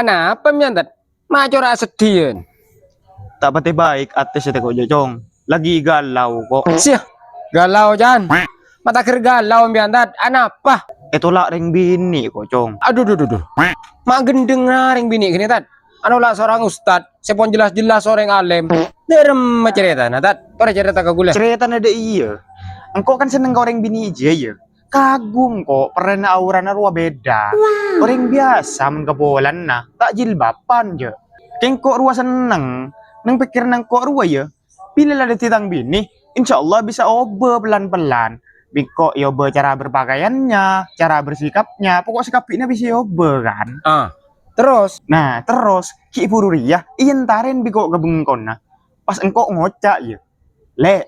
Ana apa miantat? Macora sedian. Tak pati baik atas itu kok jong. Lagi galau kok. Siah, galau Jan. Mata kir galau miantat. Ana apa? Itulah ring bini kok jong. Aduh, duh, duh, duh. Mak gendeng ring bini gini tat. Anu lah seorang ustad, sepon jelas-jelas orang alim. Derem cerita, tat. Pada cerita ke gula. Cerita ada iya. Engkau kan seneng kau ring bini aja ya. Kagum kok, pernah aurana ruah beda. Orang biasa mengkebolan nah, tak jilbaban je. Keng kok ruah seneng, neng pikir nang kok ruah ya. Bila ada titang bini, insya Allah bisa obe pelan-pelan. Biko yobe cara berpakaiannya, cara bersikapnya, pokok sikap ini bisa yobe kan. Terus, Nah terus ki pururiah, iyan tarin biko kebengkon nah. Pas engkau ngocak ya, le,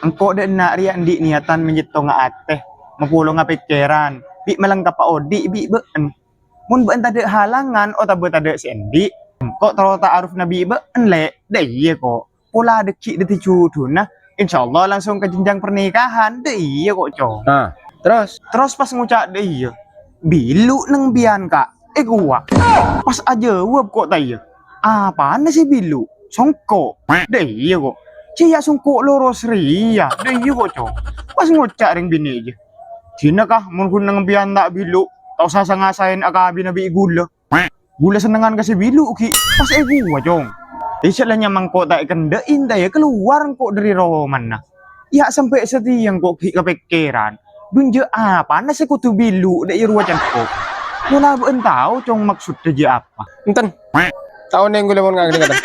engkau dek nak riak di niatan menjito nga ateh. Mapulo nga pikiran, bi melengkap odi, bi been. Mun been tade halangan, o tabe tade si endi. Kok taro ta'aruf nabi been le, deh iya kok. Pula deki deti cudu nah, insyaallah langsung ke jenjang pernikahan, deh iya kok cong. terus Pas ngucap deh iya, bilu neng bian kak, gua. Pas aja web kok tanya, apaan sih bilu? Songkok, deh iya kok. Cia songkok loros ria, deh iya kok cong. Pas ngucap ring bini aja. Sina kah mun kun nang biyan tak bilu tau sasangasain akabi na bi gula gula senengan kasi bilu ki pas gua jong istilahnya mangko tak kendain ya keluar kok dari roman na ya sampai setiang kok ki kepikiran dunje apa na si kutu bilu da irwacan ko mula buen tahu cong maksud aja apa enten. Tahun yang gue lemon nggak gini kata.